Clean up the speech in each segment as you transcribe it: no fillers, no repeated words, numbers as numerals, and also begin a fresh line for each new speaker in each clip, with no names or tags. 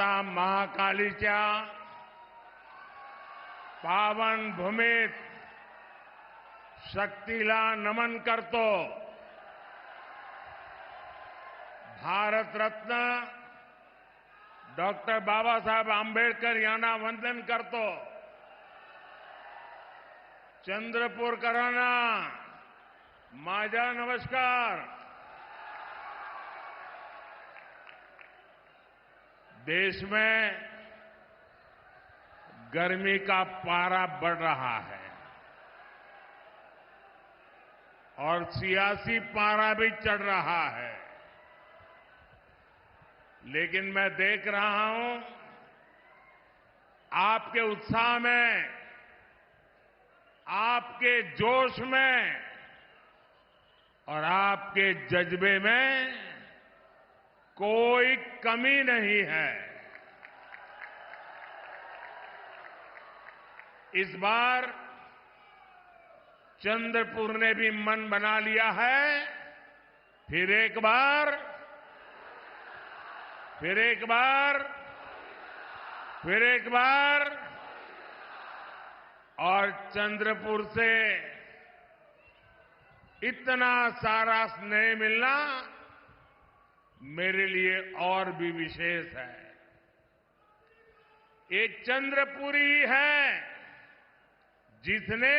माता महाकालीच्या पावन भूमीत शक्तीला नमन करतो. भारत रत्न डॉक्टर बाबासाहेब आंबेडकर यांना वंदन करतो. चंद्रपूरकरांना माझा नमस्कार. देश में गर्मी का पारा बढ़ रहा है और सियासी पारा भी चढ़ रहा है, लेकिन मैं देख रहा हूं आपके उत्साह में, आपके जोश में और आपके जज्बे में कोई कमी नहीं है. इस बार चंद्रपुर ने भी मन बना लिया है. फिर एक बार और चंद्रपुर से इतना सारा स्नेह मिलना मेरे लिए और भी विशेष है. ये चंद्रपुरी है जिसने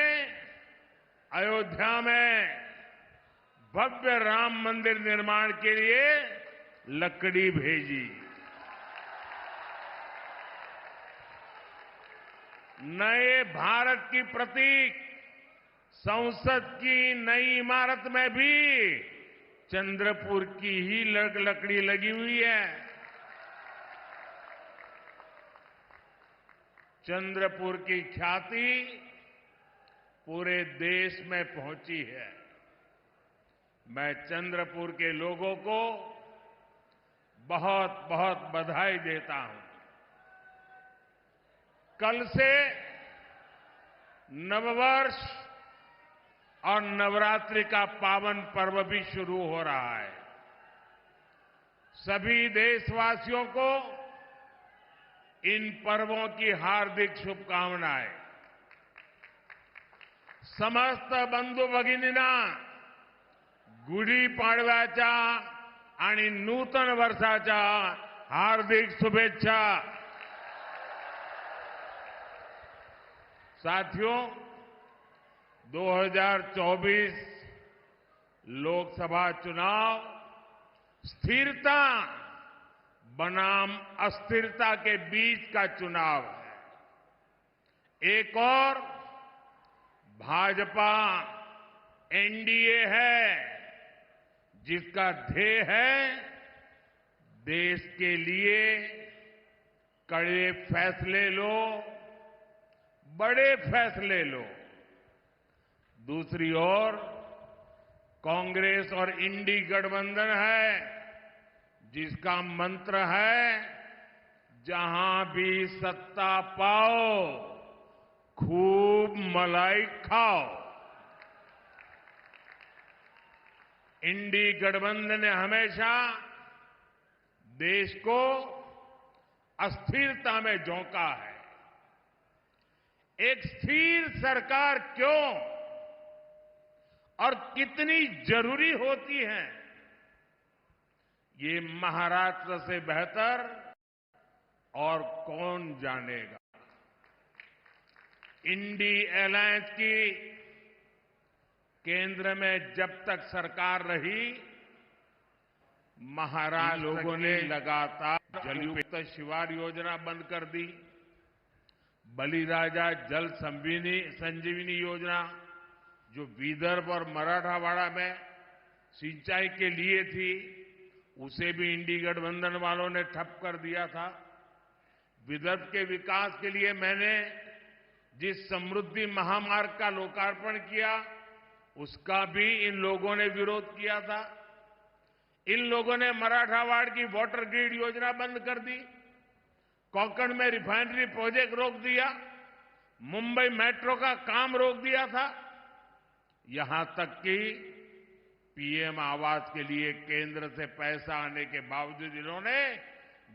अयोध्या में भव्य राम मंदिर निर्माण के लिए लकड़ी भेजी. नए भारत की प्रतीक संसद की नई इमारत में भी चंद्रपुर की ही लकड़ी लगी हुई है. चंद्रपुर की ख्याति पूरे देश में पहुंची है. मैं चंद्रपुर के लोगों को बहुत बहुत बधाई देता हूं. कल से नववर्ष और नवरात्रि का पावन पर्व भी शुरू हो रहा है. सभी देशवासियों को इन पर्वों की हार्दिक शुभकामनाएं. समस्त बंधू भगिनींना गुढी पाडव्याच्या आणि नूतन वर्षाच्या हार्दिक शुभेच्छा. साथियों, 2024 लोकसभा चुनाव स्थिरता बनाम अस्थिरता के बीच का चुनाव है. एक और भाजपा एनडीए है जिसका ध्येय है देश के लिए कड़े फैसले लो, बड़े फैसले लो. दूसरी ओर कांग्रेस और इंडी गठबंधन है जिसका मंत्र है जहां भी सत्ता पाओ खूब मलाई खाओ. इंडी गठबंधन ने हमेशा देश को अस्थिरता में झोंका है. एक स्थिर सरकार क्यों और कितनी जरूरी होती है, ये महाराष्ट्र से बेहतर और कौन जानेगा. इंडी अलायंस की केंद्र में जब तक सरकार रही, महाराष्ट्र लोगों ने लगातार जलयुक्त शिवार योजना बंद कर दी. बलिराजा जल संजीवनी योजना जो विदर्भ और मराठवाड़ा में सिंचाई के लिए थी, उसे भी इंडी गठबंधन वालों ने ठप कर दिया था. विदर्भ के विकास के लिए मैंने जिस समृद्धि महामार्ग का लोकार्पण किया, उसका भी इन लोगों ने विरोध किया था. इन लोगों ने मराठवाड़ की वाटर ग्रिड योजना बंद कर दी, कोंकण में रिफाइनरी प्रोजेक्ट रोक दिया, मुंबई मेट्रो का काम रोक दिया था. यहां तक कि पीएम आवास के लिए केंद्र से पैसा आने के बावजूद इन्होंने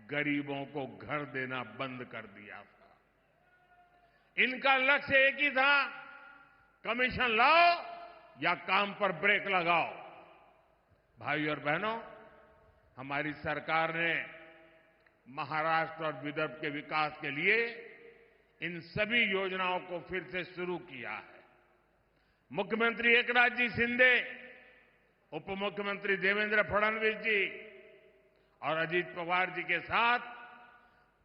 गरीबों को घर देना बंद कर दिया था। इनका लक्ष्य एक ही था, कमीशन लाओ या काम पर ब्रेक लगाओ। भाइयों और बहनों, हमारी सरकार ने महाराष्ट्र और विदर्भ के विकास के लिए इन सभी योजनाओं को फिर से शुरू किया है। मुख्यमंत्री एकनाथ जी शिंदे, उप मुख्यमंत्री देवेंद्र फडणवीस जी और अजीत पवार जी के साथ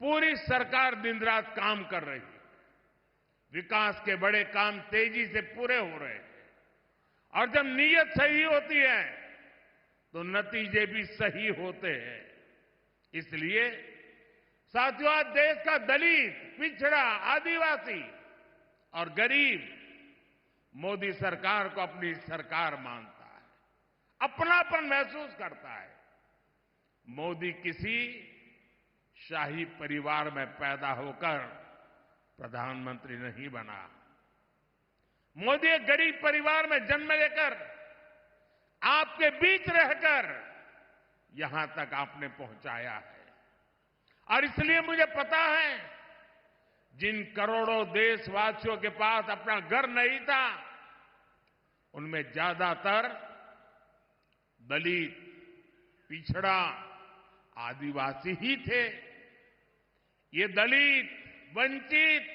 पूरी सरकार दिन रात काम कर रही है। विकास के बड़े काम तेजी से पूरे हो रहे हैं और जब नीयत सही होती है तो नतीजे भी सही होते हैं। इसलिए साथियों, आज देश का दलित, पिछड़ा, आदिवासी और गरीब मोदी सरकार को अपनी सरकार मानता है, अपनापन महसूस करता है। मोदी किसी शाही परिवार में पैदा होकर प्रधानमंत्री नहीं बना। मोदी एक गरीब परिवार में जन्म लेकर आपके बीच रहकर यहां तक आपने पहुंचाया है। और इसलिए मुझे पता है, जिन करोड़ों देशवासियों के पास अपना घर नहीं था, उनमें ज्यादातर दलित, पिछड़ा, आदिवासी ही थे। ये दलित, वंचित,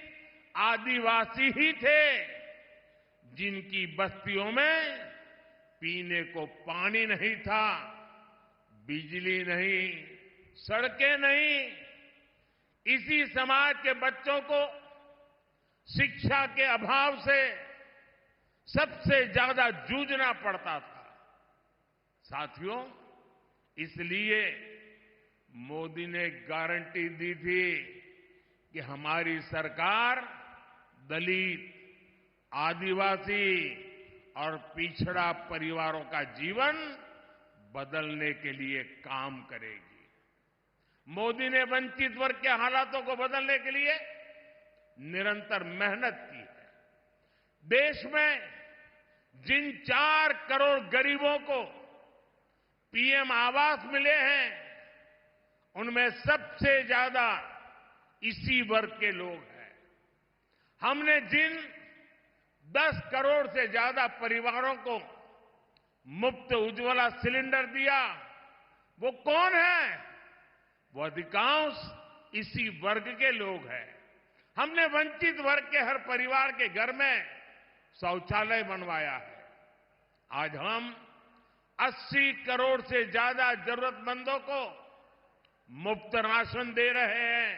आदिवासी ही थे जिनकी बस्तियों में पीने को पानी नहीं था, बिजली नहीं, सड़कें नहीं। इसी समाज के बच्चों को शिक्षा के अभाव से सबसे ज्यादा जूझना पड़ता था। साथियों, इसलिए मोदी ने गारंटी दी थी कि हमारी सरकार दलित, आदिवासी और पिछड़ा परिवारों का जीवन बदलने के लिए काम करेगी। मोदी ने वंचित वर्ग के हालातों को बदलने के लिए निरंतर मेहनत की है। देश में जिन 4 करोड़ गरीबों को पीएम आवास मिले हैं, उनमें सबसे ज्यादा इसी वर्ग के लोग हैं। हमने जिन 10 करोड़ से ज्यादा परिवारों को मुफ्त उज्ज्वला सिलेंडर दिया, वो कौन है? वो अधिकांश इसी वर्ग के लोग हैं। हमने वंचित वर्ग के हर परिवार के घर में शौचालय बनवाया है। आज हम 80 करोड़ से ज्यादा जरूरतमंदों को मुफ्त राशन दे रहे हैं।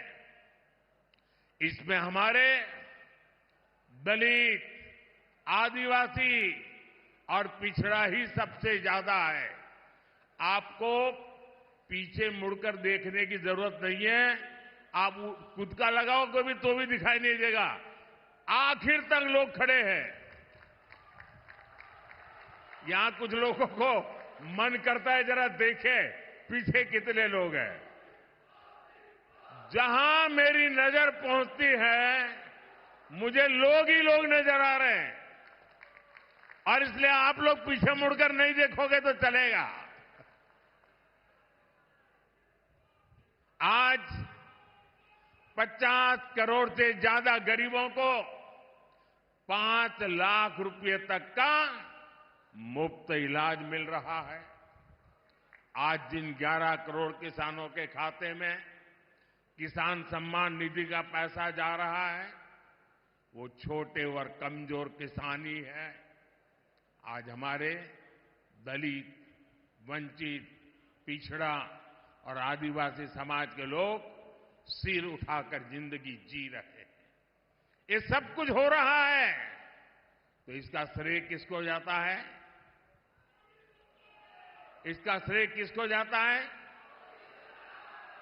इसमें हमारे दलित, आदिवासी और पिछड़ा ही सबसे ज्यादा है। आपको पीछे मुड़कर देखने की जरूरत नहीं है। आप खुद का लगाओगे भी तो भी दिखाई नहीं देगा। आखिर तक लोग खड़े हैं। यहां कुछ लोगों को मन करता है जरा देखे पीछे कितने लोग हैं। जहां मेरी नजर पहुंचती है, मुझे लोग ही लोग नजर आ रहे हैं। और इसलिए आप लोग पीछे मुड़कर नहीं देखोगे तो चलेगा। आज 50 करोड़ से ज्यादा गरीबों को 5 लाख रुपए तक का मुफ्त इलाज मिल रहा है। आज जिन 11 करोड़ किसानों के खाते में किसान सम्मान निधि का पैसा जा रहा है, वो छोटे और कमजोर किसान ही है। आज हमारे दलित, वंचित, पिछड़ा और आदिवासी समाज के लोग सिर उठाकर जिंदगी जी रहे हैं। ये सब कुछ हो रहा है तो इसका श्रेय किसको जाता है? इसका श्रेय किसको जाता है?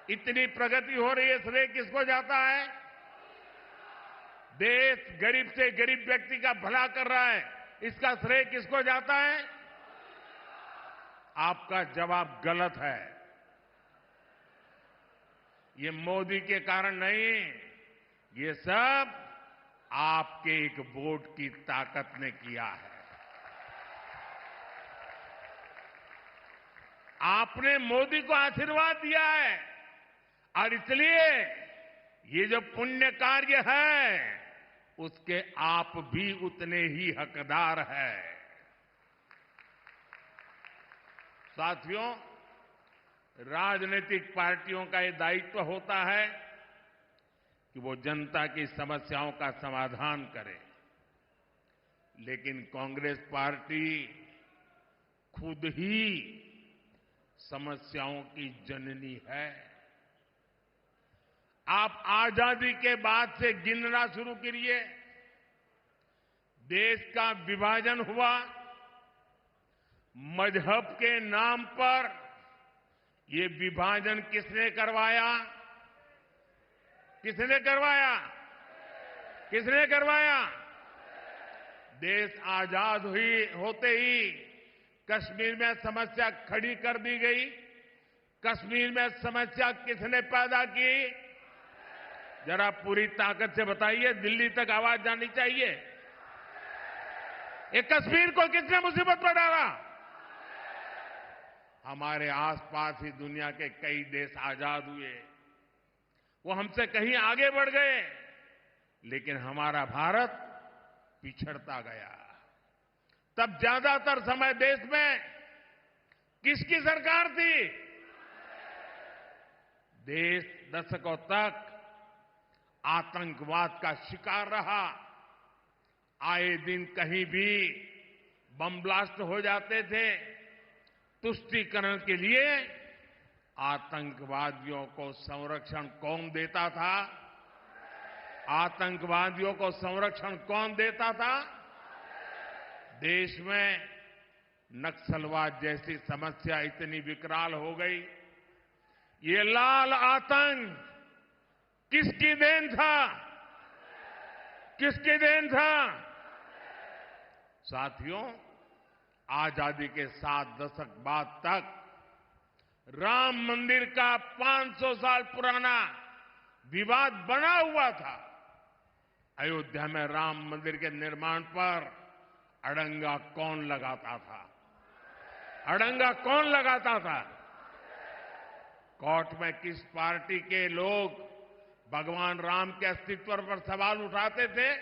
इतनी प्रगति हो रही है, श्रेय किसको जाता है? देश गरीब से गरीब व्यक्ति का भला कर रहा है, इसका श्रेय किसको जाता है? आपका जवाब गलत है। ये मोदी के कारण नहीं, ये सब आपके एक वोट की ताकत ने किया है। आपने मोदी को आशीर्वाद दिया है, और इसलिए ये जो पुण्य कार्य है उसके आप भी उतने ही हकदार हैं। साथियों, राजनीतिक पार्टियों का ये दायित्व होता है कि वो जनता की समस्याओं का समाधान करें, लेकिन कांग्रेस पार्टी खुद ही समस्याओं की जननी है। आप आजादी के बाद से गिनना शुरू करिए, देश का विभाजन हुआ, मजहब के नाम पर ये विभाजन किसने करवाया? किसने करवाया? किसने करवाया? देश आजाद होते ही कश्मीर में समस्या खड़ी कर दी गई। कश्मीर में समस्या किसने पैदा की? जरा पूरी ताकत से बताइए, दिल्ली तक आवाज जानी चाहिए। ये कश्मीर को किसने मुसीबत में डाला? हमारे आसपास ही दुनिया के कई देश आजाद हुए, वो हमसे कहीं आगे बढ़ गए, लेकिन हमारा भारत पिछड़ता गया। तब ज्यादातर समय देश में किसकी सरकार थी? देश दशकों तक आतंकवाद का शिकार रहा। आए दिन कहीं भी बम ब्लास्ट हो जाते थे। तुष्टीकरण के लिए आतंकवादियों को संरक्षण कौन देता था? आतंकवादियों को संरक्षण कौन देता था? देश में नक्सलवाद जैसी समस्या इतनी विकराल हो गई। ये लाल आतंक किसकी देन था? किसकी देन था? साथियों, आजादी के 7 दशक बाद तक राम मंदिर का 500 साल पुराना विवाद बना हुआ था। अयोध्या में राम मंदिर के निर्माण पर अड़ंगा कौन लगाता था? अड़ंगा कौन लगाता था? कोर्ट में किस पार्टी के लोग भगवान राम के अस्तित्व पर सवाल उठाते थे?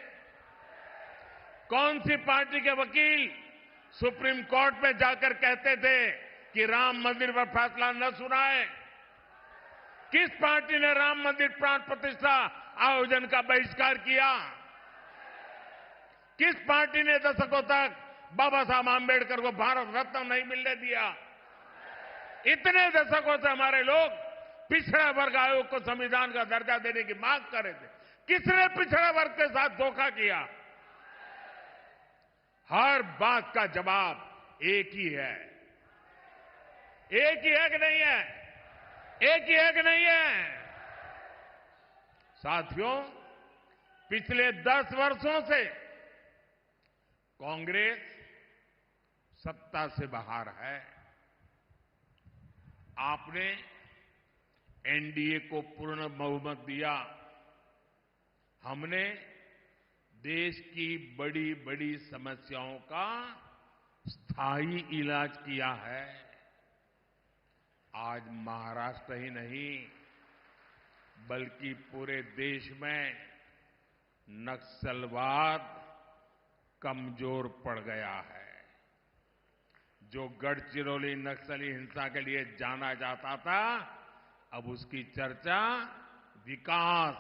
कौन सी पार्टी के वकील सुप्रीम कोर्ट में जाकर कहते थे कि राम मंदिर पर फैसला न सुनाए? किस पार्टी ने राम मंदिर प्राण प्रतिष्ठा आयोजन का बहिष्कार किया? किस पार्टी ने दशकों तक बाबा साहब आंबेडकर को भारत रत्न नहीं मिलने दिया? इतने दशकों से हमारे लोग पिछड़ा वर्ग आयोग को संविधान का दर्जा देने की मांग कर रहे थे। किसने पिछड़ा वर्ग के साथ धोखा किया? हर बात का जवाब एक ही है। एक ही है कि नहीं है? एक ही है कि नहीं है? साथियों, पिछले 10 वर्षों से कांग्रेस सत्ता से बाहर है। आपने एनडीए को पूर्ण बहुमत दिया। हमने देश की बड़ी बड़ी समस्याओं का स्थायी इलाज किया है। आज महाराष्ट्र ही नहीं बल्कि पूरे देश में नक्सलवाद कमजोर पड़ गया है। जो गढ़चिरौली नक्सली हिंसा के लिए जाना जाता था, अब उसकी चर्चा विकास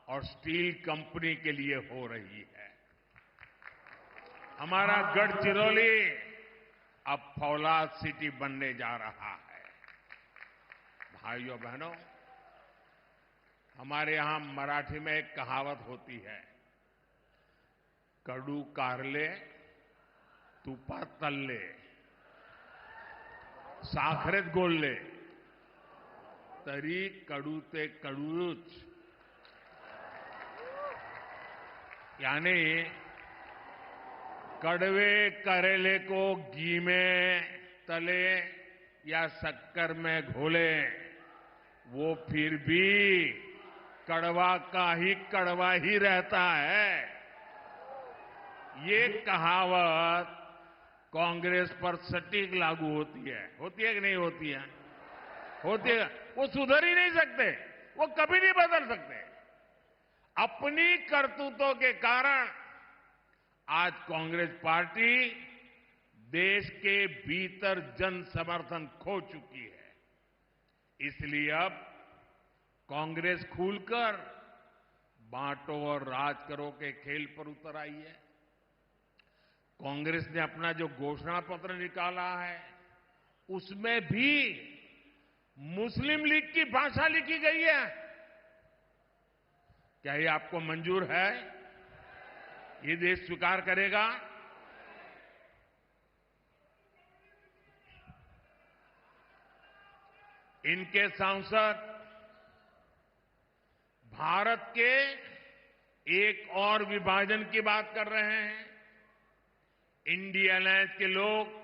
और स्टील कंपनी के लिए हो रही है। हमारा गढ़चिरौली अब फौलाद सिटी बनने जा रहा है। भाइयों बहनों, हमारे यहां मराठी में एक कहावत होती है, कडू कारले तुपात तळले साखरेत गोळले तरी कडू ते कडूच। यानी कड़वे करेले को घी में तले या शक्कर में घोले, वो फिर भी कड़वा का ही कड़वा ही रहता है। ये कहावत कांग्रेस पर सटीक लागू होती है कि नहीं होती है? होती है। वो सुधर ही नहीं सकते, वो कभी नहीं बदल सकते। अपनी करतूतों के कारण आज कांग्रेस पार्टी देश के भीतर जन समर्थन खो चुकी है। इसलिए अब कांग्रेस खुलकर बांटो और राज करो के खेल पर उतर आई है। कांग्रेस ने अपना जो घोषणा पत्र निकाला है उसमें भी मुस्लिम लीग की भाषा लिखी गई है। क्या ये आपको मंजूर है? ये देश स्वीकार करेगा? इनके सांसद भारत के एक और विभाजन की बात कर रहे हैं। इंडिया अलायंस के लोग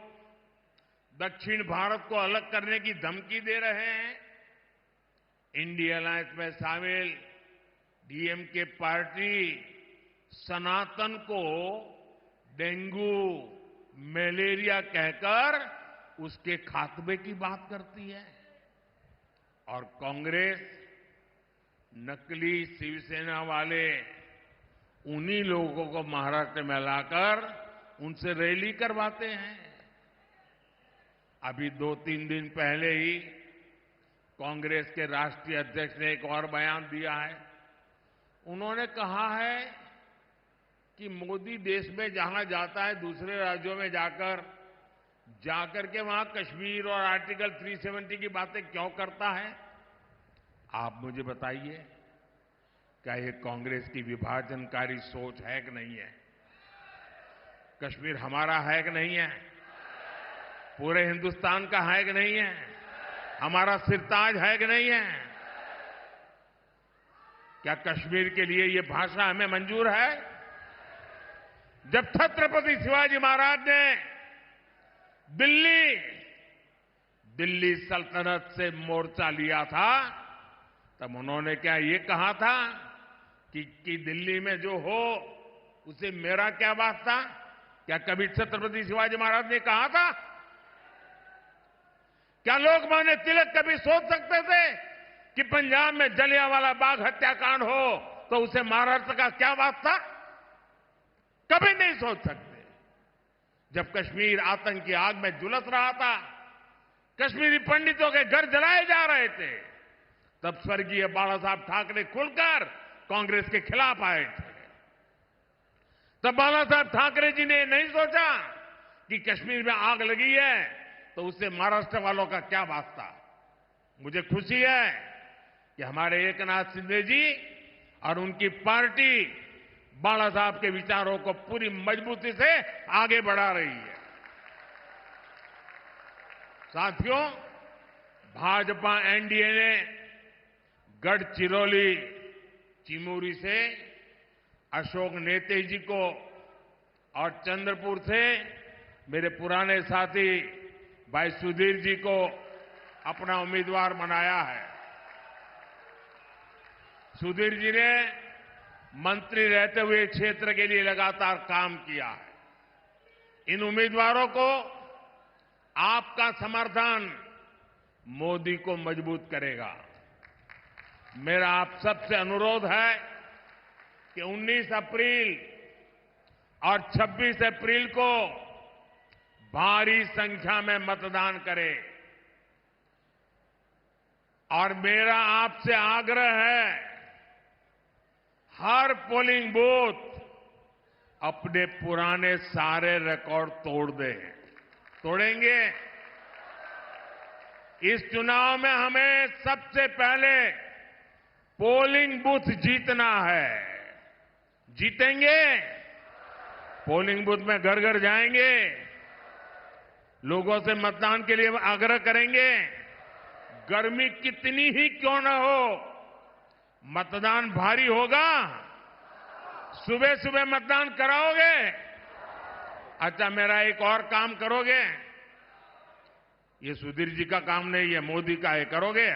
दक्षिण भारत को अलग करने की धमकी दे रहे हैं। इंडिया अलायंस में शामिल डीएमके पार्टी सनातन को डेंगू, मलेरिया कहकर उसके खात्मे की बात करती है और कांग्रेस नकली शिवसेना वाले उन्हीं लोगों को महाराष्ट्र में लाकर उनसे रैली करवाते हैं। अभी 2-3 दिन पहले ही कांग्रेस के राष्ट्रीय अध्यक्ष ने एक और बयान दिया है। उन्होंने कहा है कि मोदी देश में जहां जाता है दूसरे राज्यों में जाकर के वहां कश्मीर और आर्टिकल 370 की बातें क्यों करता है। आप मुझे बताइए, क्या ये कांग्रेस की विभाजनकारी सोच है कि नहीं है? कश्मीर हमारा है कि नहीं है? पूरे हिंदुस्तान का है कि नहीं है? हमारा सिरताज है कि नहीं है? क्या कश्मीर के लिए ये भाषा हमें मंजूर है? जब छत्रपति शिवाजी महाराज ने दिल्ली सल्तनत से मोर्चा लिया था तब उन्होंने क्या ये कहा था कि दिल्ली में जो हो उसे मेरा क्या वास्ता? क्या कभी छत्रपति शिवाजी महाराज ने कहा था? क्या लोकमान्य तिलक कभी सोच सकते थे कि पंजाब में जलियांवाला बाग हत्याकांड हो तो उसे महाराष्ट्र का क्या वास्ता? कभी नहीं सोच सकते। जब कश्मीर आतंक की आग में झुलस रहा था, कश्मीरी पंडितों के घर जलाए जा रहे थे, तब स्वर्गीय बाला साहब ठाकरे खुलकर कांग्रेस के खिलाफ आए थे। तब बाला साहब ठाकरे जी ने नहीं सोचा कि कश्मीर में आग लगी है तो उससे महाराष्ट्र वालों का क्या वास्ता। मुझे खुशी है कि हमारे एकनाथ शिंदे जी और उनकी पार्टी बाला साहब के विचारों को पूरी मजबूती से आगे बढ़ा रही है। साथियों, भाजपा एनडीए ने गढ़चिरौली चिमूरी से अशोक नेते जी को और चंद्रपुर से मेरे पुराने साथी भाई सुधीर जी को अपना उम्मीदवार बनाया है। सुधीर जी ने मंत्री रहते हुए क्षेत्र के लिए लगातार काम किया है। इन उम्मीदवारों को आपका समर्थन मोदी को मजबूत करेगा। मेरा आप सबसे अनुरोध है कि 19 अप्रैल और 26 अप्रैल को भारी संख्या में मतदान करें और मेरा आपसे आग्रह है, हर पोलिंग बूथ अपने पुराने सारे रिकॉर्ड तोड़ दे। तोड़ेंगे? इस चुनाव में हमें सबसे पहले पोलिंग बूथ जीतना है। जीतेंगे? पोलिंग बूथ में घर घर जाएंगे, लोगों से मतदान के लिए आग्रह करेंगे। गर्मी कितनी ही क्यों न हो, मतदान भारी होगा। सुबह सुबह मतदान कराओगे? अच्छा, मेरा एक और काम करोगे? ये सुधीर जी का काम नहीं है, मोदी का है। करोगे?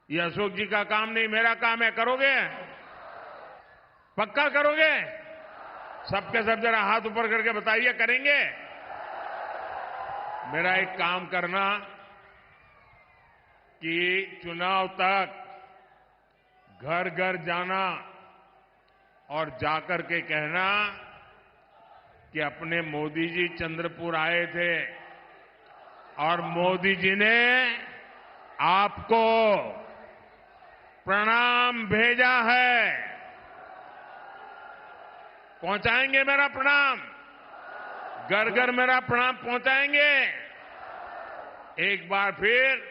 ये अशोक जी का काम नहीं, मेरा काम है। करोगे? पक्का करोगे? सबके सब जरा हाथ ऊपर करके बताइए, करेंगे? मेरा एक काम करना, कि चुनाव तक घर घर जाना और जाकर के कहना कि अपने मोदी जी चंद्रपुर आए थे और मोदी जी ने आपको प्रणाम भेजा है। पहुंचाएंगे मेरा प्रणाम? घर घर मेरा प्रणाम पहुंचाएंगे? एक बार फिर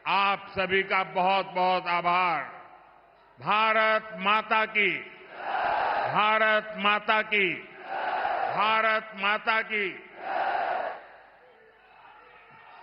आप सभी का बहुत बहुत आभार। भारत माता की, भारत माता की, भारत माता की।